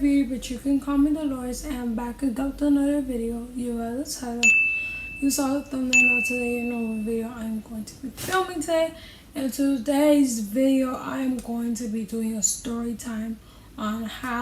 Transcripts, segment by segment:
V, but you can call me Dolores, and I'm back again with another video. You read the title. You saw the thumbnail of today. You know what video I'm going to be filming today. In today's video, I am going to be doing a story time on how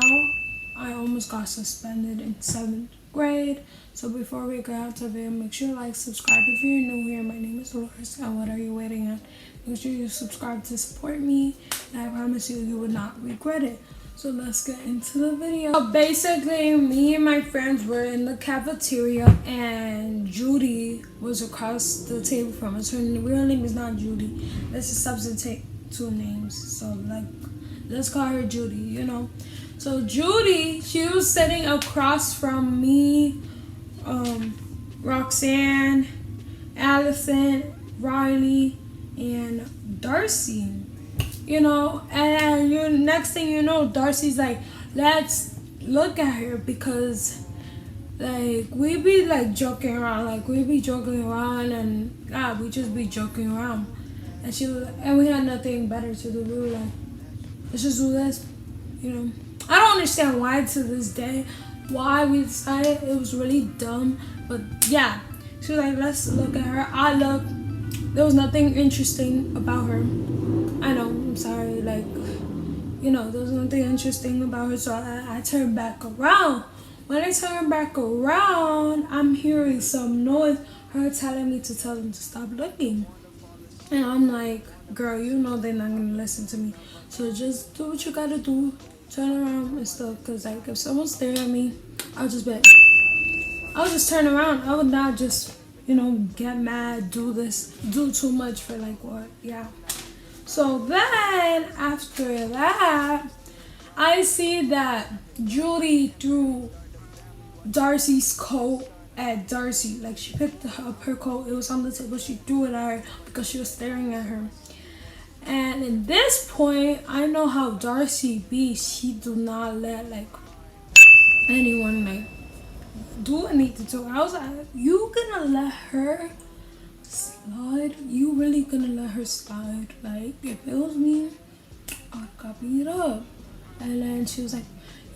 I almost got suspended in 7th grade. So before we go out to the video, make sure to like, subscribe if you're new here. My name is Dolores, and what are you waiting on? Make sure you subscribe to support me, and I promise you, you will not regret it. So let's get into the video. So basically, me and my friends were in the cafeteria, and Judy was across the table from us. Her real name is not Judy. Let's just substitute two names. So like, let's call her Judy, you know. So Judy, she was sitting across from me, Roxanne, Allison, Riley, and Darcy. You know, and next thing you know, Darcy's like, let's look at her, because like we be like joking around, and we just be joking around, and we had nothing better to do. We were like, let's just do this, you know. I don't understand why to this day why we decided. It was really dumb, but yeah, she was like, let's look at her. I looked. There was nothing interesting about her. I know, I'm sorry, like, you know, there was nothing interesting about her, so I turned back around. When I turned back around, I'm hearing some noise, her telling me to tell them to stop looking. And I'm like, girl, you know they're not gonna listen to me, so just do what you gotta do, turn around and stuff, because like, if someone's staring at me, I'll just be like, I'll just turn around. I would not just, you know, get mad, do too much for like what, yeah. So then, after that, I see that Judy threw Darcy's coat at Darcy. Like, she picked up her coat, it was on the table, she threw it at her because she was staring at her. And at this point, I know how Darcy be. She do not let, like, anyone, like, do anything to her. I was like, you gonna let her slide? You really gonna let her slide? Like, if it was me, I'd copy it up. And then she was like,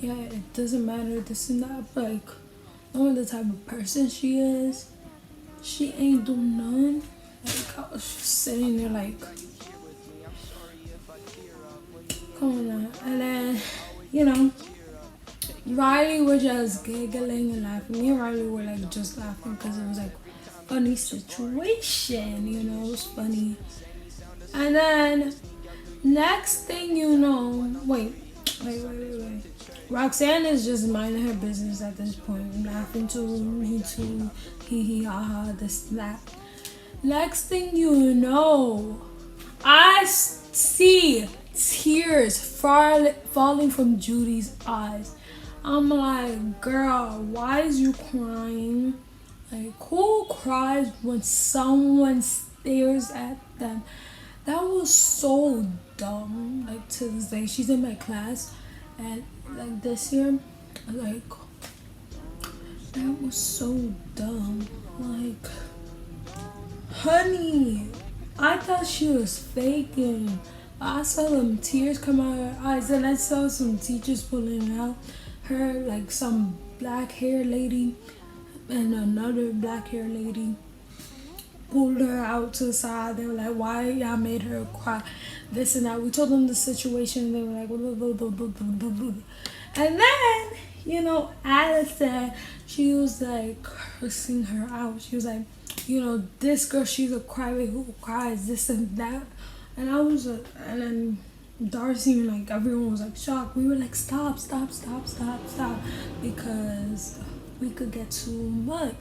yeah, it doesn't matter, this and that. But like, knowing the type of person she is, she ain't do none. Like, I was just sitting there like, come on now. And then, you know, Riley was just giggling and laughing. Me and Riley were like just laughing because it was like funny situation, you know, it was funny. And then next thing you know, wait. Roxanne is just minding her business at this point, laughing too, me too, hee ha ha, this, that. Next thing you know, I see tears falling from Judy's eyes. I'm like, girl, why is you crying? Like, who cries when someone stares at them? That was so dumb. Like, to this day, she's in my class, and like this year, like, that was so dumb. Like, honey, I thought she was faking. I saw them tears come out of her eyes, and I saw some teachers pulling out her, like some black hair lady and another black hair lady pulled her out to the side. They were like, why y'all made her cry, this and that. We told them the situation, and they were like, blah, blah, blah, blah, blah, blah. And then, you know, Allison, she was like cursing her out. She was like, you know, this girl, she's a crybaby who cries, this and that. And I was and then Darcy and like everyone was like shocked. We were like, stop, because we could get too much.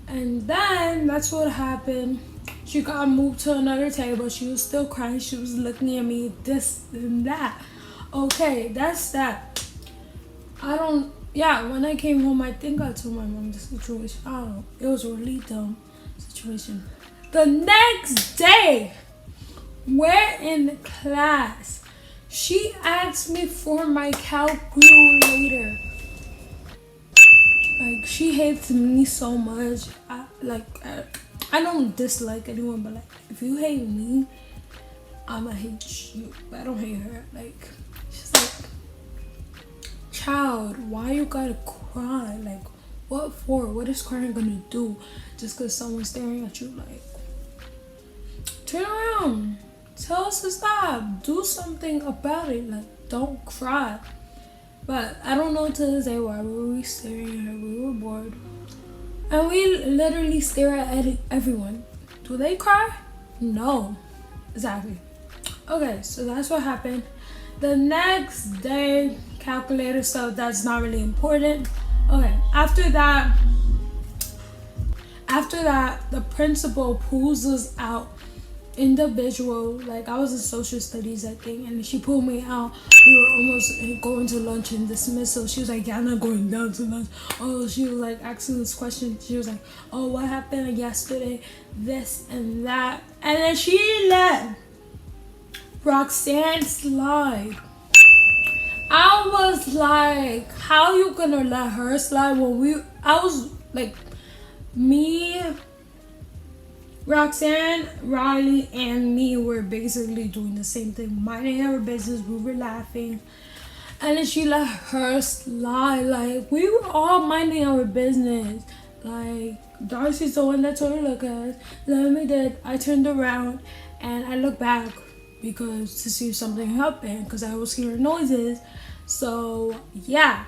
And then that's what happened. She got moved to another table. She was still crying. She was looking at me, this and that. Okay, that's that. When I came home, I think I told my mom the situation. I don't know. It was a really dumb situation. The next day, we're in class. She asked me for my calculator. Like, she hates me so much. I don't dislike anyone, but like, if you hate me, I'ma hate you. But I don't hate her. Like, she's like, child. Why you gotta cry? Like, what for? What is crying gonna do? Just because someone's staring at you? Like, turn around. Tell us to stop. Do something about it. Like, don't cry. But I don't know to this day why were we staring at her. We were bored. And we literally stare at everyone. Do they cry? No. Exactly. Okay, so that's what happened. The next day, calculator stuff, that's not really important. Okay, after that, the principal pulls us out individual. Like, I was in social studies, I think, and she pulled me out. We were almost going to lunch and dismissal. She was like, yeah, I'm not going down to lunch. Oh, she was like asking this question. She was like, oh, what happened yesterday? This and that. And then she let Roxanne slide. I was like, how you gonna let her slide when I was like, me, Roxanne, Riley, and me were basically doing the same thing, minding our business. We were laughing, and then she let her slide. Like, we were all minding our business. Like, Darcy's the one that told her to look at us. Then I turned around and I looked back because to see if something happened, because I was hearing noises. So yeah.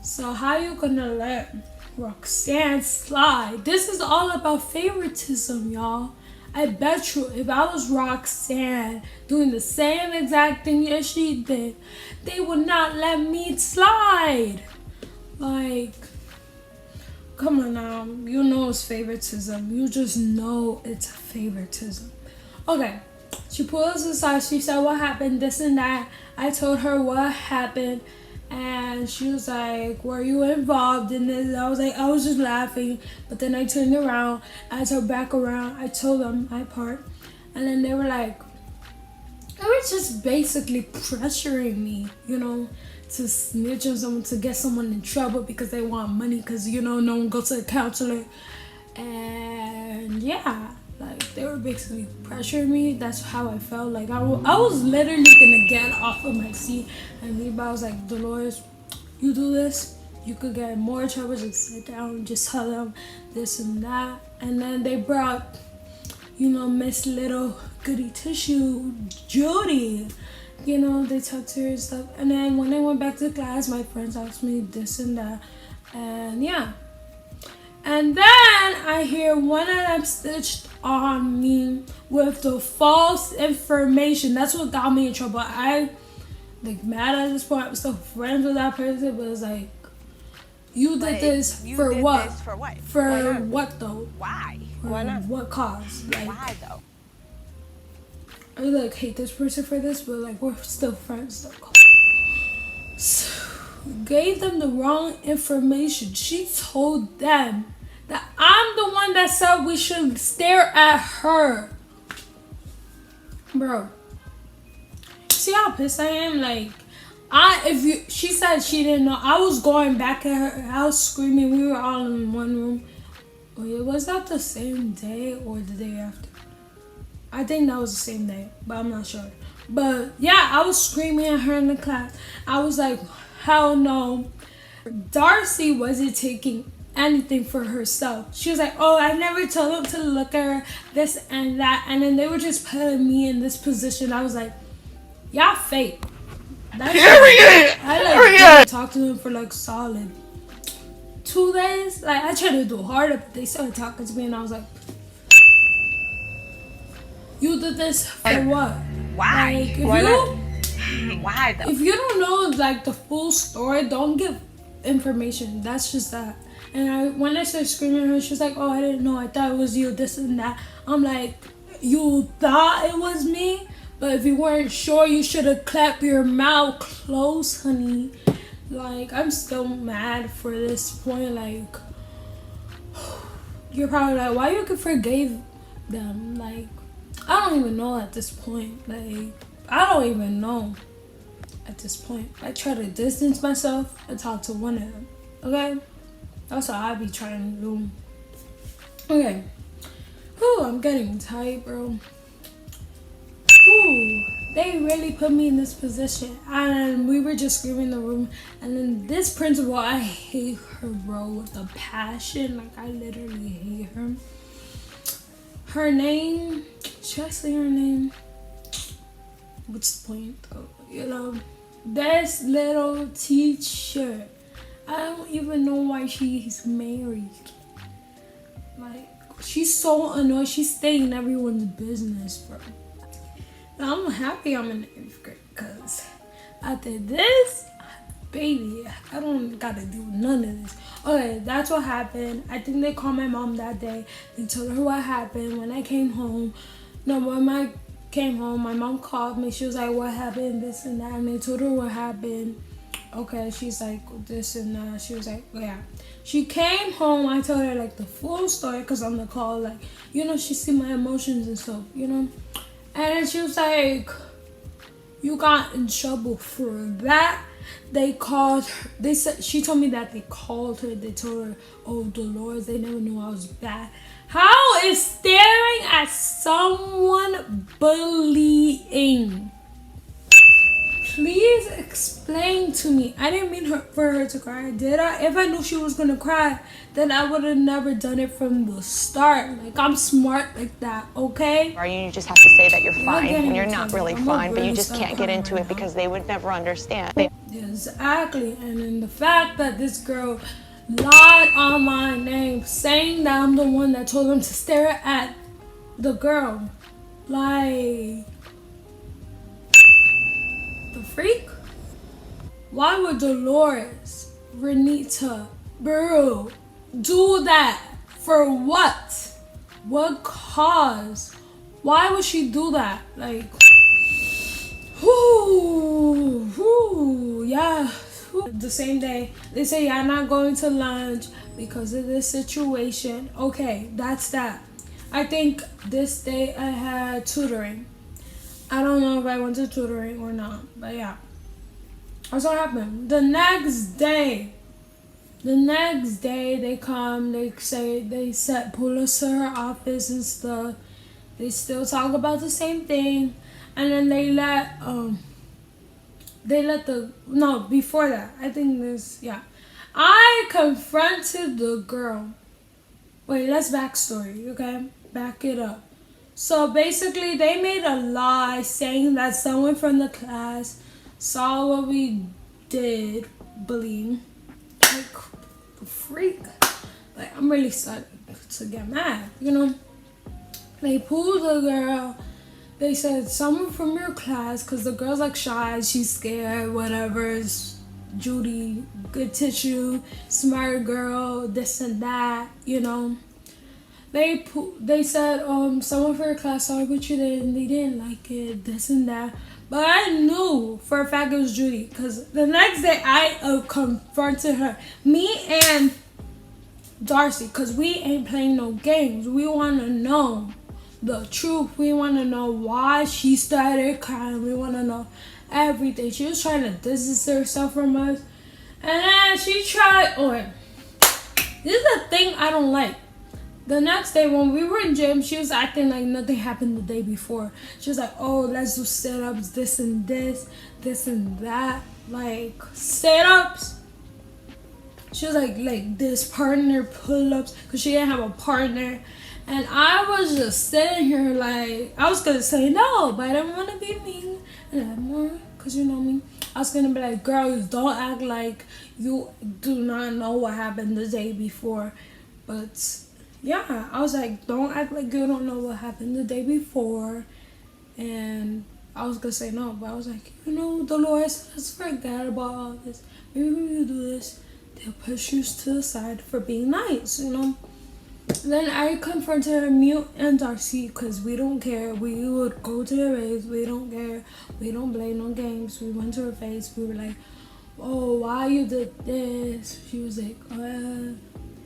So how you gonna let Roxanne slide? This is all about favoritism, y'all. I bet you if I was Roxanne doing the same exact thing as she did, they would not let me slide. Like, come on now. You know it's favoritism. You just know it's favoritism. Okay. She pulled us aside. She said what happened, this and that. I told her what happened. And she was like, were you involved in this? I was like, I was just laughing. But then I turned around. I turned back around. I told them my part. And then they were like, they were just basically pressuring me, you know, to snitch on someone, to get someone in trouble because they want money. Because, you know, no one goes to a counselor. And yeah, like, they were basically pressuring me. That's how I felt. Like, I was literally gonna get off of my seat, and Levi was like, Dolores, you do this, you could get in more trouble. Just sit down, just tell them this and that. And then they brought, you know, Miss Little Goody Tissue, Judy. You know, they talked to her and stuff. And then when I went back to class, my friends asked me this and that. And yeah. And then I hear one of them stitched on me with the false information. That's what got me in trouble. I like mad at this point. I'm still friends with that person, but it's like, you did this for what? For what? For what though? Why? Why not? What cause? Like, why though? I like hate this person for this, but like we're still friends though. So, gave them the wrong information. She told them that I'm the one that said we should stare at her. Bro, see how pissed I am? Like, she said she didn't know. I was going back at her. I was screaming. We were all in one room. Wait, was that the same day or the day after? I think that was the same day, but I'm not sure. But yeah, I was screaming at her in the class. I was like, hell no. Darcy wasn't taking anything for herself. She was like, oh, I never told them to look at her, this and that. And then they were just putting me in this position. I was like, y'all fake. Period. I like talked to them for like solid 2 days. Like, I tried to do harder, but they started talking to me and I was like, you did this for what? Why? Like, why though? If you don't know like the full story, don't give information. That's just that. And when I started screaming at her, she was like, oh, I didn't know. I thought it was you, this and that. I'm like, you thought it was me? But if you weren't sure, you should have kept your mouth closed, honey. Like, I'm still mad for this point. Like, you're probably like, why you could forgive them? Like, I don't even know at this point. Like, I don't even know at this point. I try to distance myself and talk to one of them. Okay? That's what I be trying to do. Okay. Whew, I'm getting tight, bro. Ooh. they really put me in this position. And we were just screaming in the room. And then this principal, I hate her, bro, with a passion. Like, I literally hate her. Her name, should I say her name? What's the point, though? You know, this little teacher, I don't even know why she's married. Like, she's so annoying. She's staying in everyone's business, bro. Now, I'm happy I'm in 8th grade, because after this, baby, I don't gotta do none of this. Okay, that's what happened. I think they called my mom that day. They told her what happened. When I came home, when I came home, my mom called me. She was like, what happened, this and that. And they told her what happened. Okay, she's like, this and that. She was like, yeah. She came home. I told her, like, the full story, because on the call, like, you know, she see my emotions and stuff, you know. And then she was like, you got in trouble for that. They called her. They said, she told me that they called her. They told her, oh, Dolores, they never knew I was bad. How is staring at someone bullying? Please explain to me. I didn't mean for her to cry, did I? If I knew she was gonna cry, then I would have never done it from the start. Like, I'm smart like that, okay? Or you just have to say that you're fine when you're not really fine, but you just can't get into it because they would never understand. Exactly. And then the fact that this girl lied on my name, saying that I'm the one that told them to stare at the girl. Like, the freak? Why would Dolores, Renita, bro, do that? For what? What cause? Why would she do that? Like, yeah. The same day, they say, yeah, I'm not going to lunch because of this situation. Okay, that's that. I think this day I had tutoring. I don't know if I went to tutoring or not, but yeah. That's what happened. The next day, they come, they say, they pull us to her office and stuff. They still talk about the same thing. And then before that, I think I confronted the girl. Wait, let's backstory, okay? Back it up. So basically, they made a lie saying that someone from the class saw what we did, believe. Like, the freak. Like, I'm really starting to get mad, you know? They pulled the girl. They said, someone from your class, because the girl's like shy, she's scared, whatever. Judy, good tissue, smart girl, this and that, you know. They said, someone from your class saw what you did and they didn't like it, this and that. But I knew for a fact it was Judy, because the next day I confronted her. Me and Darcy, because we ain't playing no games. We want to know the truth. We want to know why she started crying. We want to know everything. She was trying to distance herself from us. And then she tried, this is the thing I don't like. The next day when we were in gym, she was acting like nothing happened the day before. She was like, oh, let's do sit-ups, this and this, this and that. Like, sit-ups. She was like this partner pull-ups, because she didn't have a partner. And I was just sitting here like, I was going to say no, but I didn't want to be mean anymore, because you know me. I was going to be like, girls, don't act like you do not know what happened the day before. But yeah, I was like, don't act like you don't know what happened the day before. And I was going to say no, but I was like, you know, Dolores, let's forget about all this. Maybe when you do this, they'll push you to the side for being nice, you know. Then I confronted her, Mute and Darcy, because we don't care. We would go to her face. We don't care. We don't play no games. We went to her face. We were like, oh, why you did this? She was like, And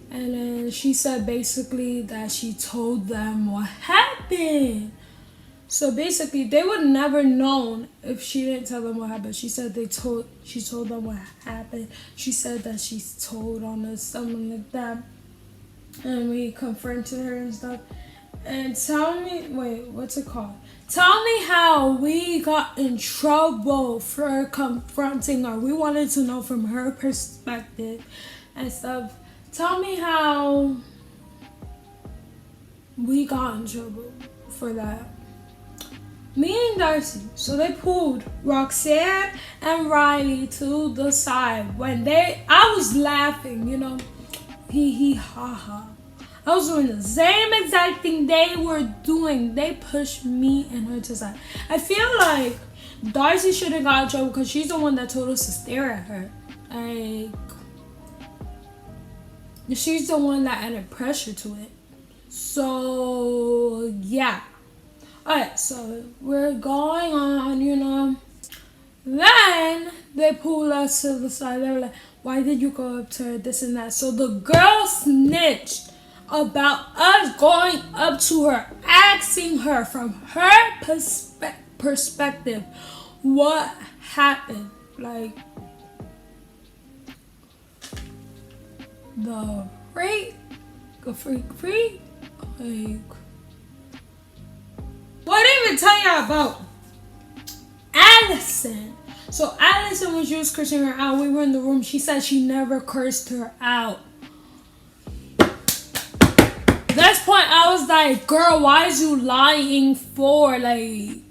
then she said basically that she told them what happened. So basically, they would never known if she didn't tell them what happened. She said she told them what happened. She said that she told on us, something like that. And we confronted her and stuff. And tell me, wait, what's it called? Tell me how we got in trouble for confronting her. We wanted to know from her perspective and stuff. Tell me how we got in trouble for that. Me and Darcy, so they pulled Roxanne and Riley to the side when I was laughing, you know, hee ha ha. I was doing the same exact thing they were doing. They pushed me and her to the side. I feel like Darcy should have got in trouble because she's the one that told us to stare at her. Like, she's the one that added pressure to it. So, yeah. Alright, so we're going on, you know. Then they pulled us to the side. They were like, why did you go up to her, this and that? So the girl snitched about us going up to her, asking her from her perspective what happened. Like, the freak, like, what did I even tell you about Allison? So Allison, when she was cursing her out, we were in the room, she said she never cursed her out. This point, I was like, girl, why is you lying for? Like,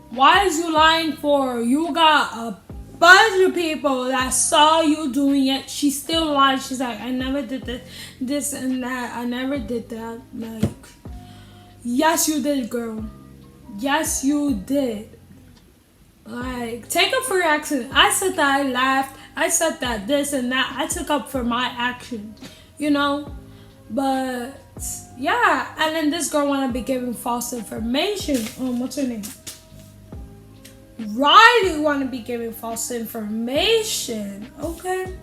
why is you lying for? You got a bunch of people that saw you doing it. She still lied. She's like, I never did this and that. I never did that. Like, yes, you did, girl. Yes, you did. Like, take up for your action. I said that I laughed. I said that this and that. I took up for my action, you know? But, yeah. And then this girl want to be giving false information. What's her name? Riley want to be giving false information. Okay.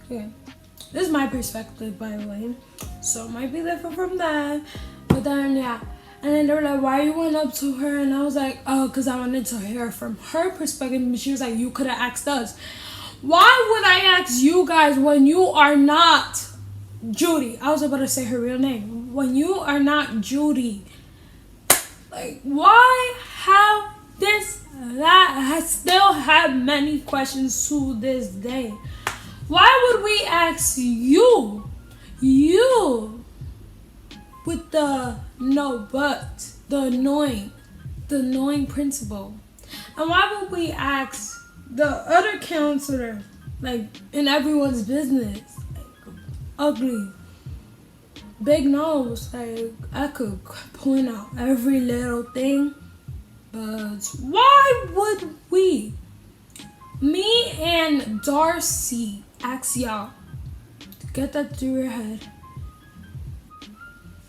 This is my perspective, by the way. So, it might be different from that. But then, yeah. And then they were like, why you went up to her? And I was like, oh, because I wanted to hear from her perspective. And she was like, you could have asked us. Why would I ask you guys when you are not Judy? I was about to say her real name. When you are not Judy. Like, why? How? This, that? I still have many questions to this day. Why would we ask you? You. With the no but. The annoying principal. And why would we ask the other counselor, like, in everyone's business? Like, ugly. Big nose. Like, I could point out every little thing. But why would we? Me and Darcy ask y'all. Get that through your head.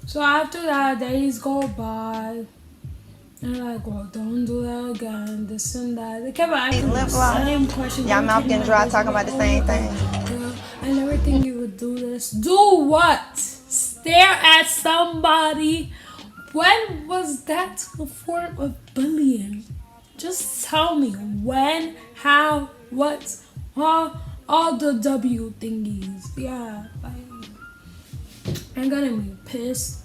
So after that, days go by. And they're like, well, don't do that again, this and that. They kept asking the same questions. Y'all mouth getting dry talking about the same thing. I never think you would do this. Do what? Stare at somebody? When was that a form of bullying? Just tell me when, how, what, all the W thingies. Yeah, like, I'm gonna be pissed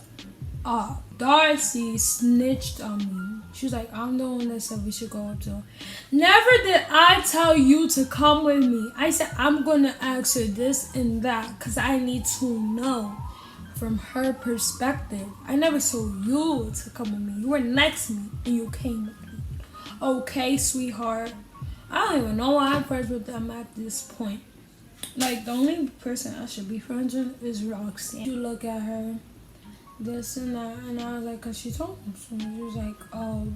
off. Darcy snitched on me. She was like, I'm the one that said we should go up to her. Never did I tell you to come with me. I said, I'm gonna ask her this and that because I need to know from her perspective. I never told you to come with me. You were next to me and you came with me. Okay, sweetheart. I don't even know why I'm friends with them at this point. Like, the only person I should be friends with is Roxanne. You look at her, this and that, and I was like, cause she told me. So she was like, oh,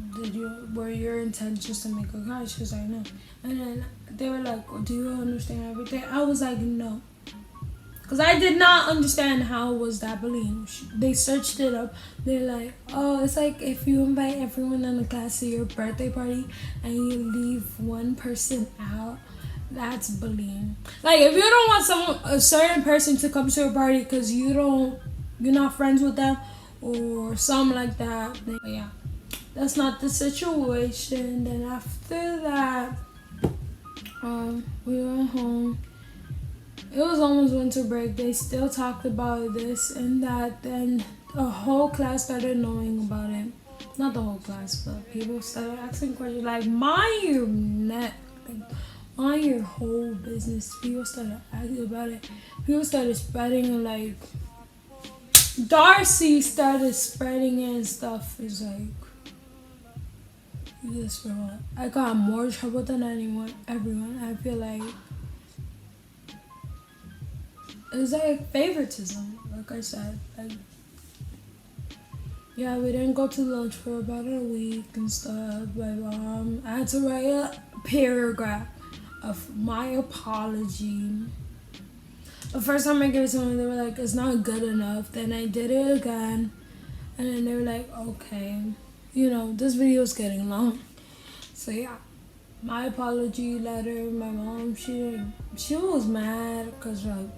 were your intentions to make a cry? She was like, no. And then they were like, well, do you understand everything? I was like, no. Because I did not understand how was that bullying. They searched it up. They're like, oh, it's like if you invite everyone in the class to your birthday party and you leave one person out, that's bullying. Like, if you don't want a certain person to come to your party because you're not friends with them or something like that, then yeah, that's not the situation. Then after that, we went home. It was almost winter break. They still talked about this and that. Then the whole class started knowing about it. Not the whole class, but people started asking questions like, mind your neck, like, mind your whole business. People started asking about it. People started spreading it, like, Darcy started spreading it and stuff. It's like, this girl, I got more trouble than everyone. I feel like it's like favoritism, like I said. Like, yeah, we didn't go to lunch for about a week and stuff. But I had to write a paragraph of my apology. The first time I gave it to them, they were like, it's not good enough. Then I did it again. And then they were like, okay, you know, this video is getting long. So yeah, my apology letter, my mom, she was mad because, like,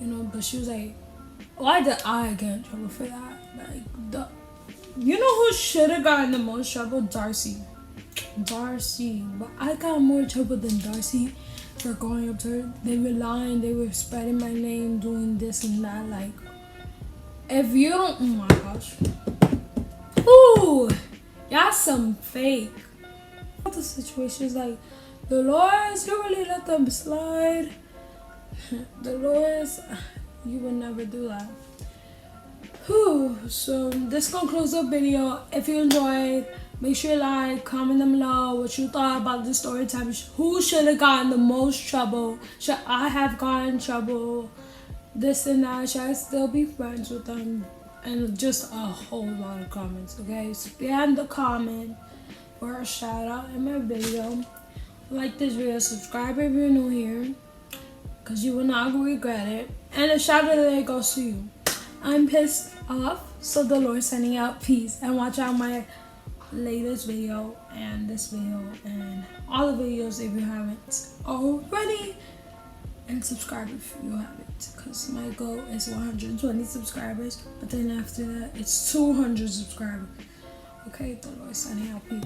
you know, but she was like, why did I get in trouble for that? Like, you know who should have gotten the most trouble? Darcy. But I got more trouble than Darcy for going up to her. They were lying, they were spreading my name, doing this and that. Like, if you don't, oh my gosh. Ooh, y'all some fake. The situation is like, Dolores, you really let them slide. Dolores, you would never do that. Whew. So this concludes the video. If you enjoyed, make sure you like, comment down below what you thought about the story time. Who should have gotten the most trouble? Should I have gotten trouble? This and that. Should I still be friends with them? And just a whole lot of comments, okay? Spam the comment for a shout out in my video. Like this video, subscribe if you're new here, because you will not regret it. And a shout out today goes to you. I'm pissed off, so the Lord sending out peace. And watch out my latest video and this video and all the videos if you haven't already. And subscribe if you haven't, because my goal is 120 subscribers, but then after that it's 200 subscribers. Okay, the Lord sending out peace.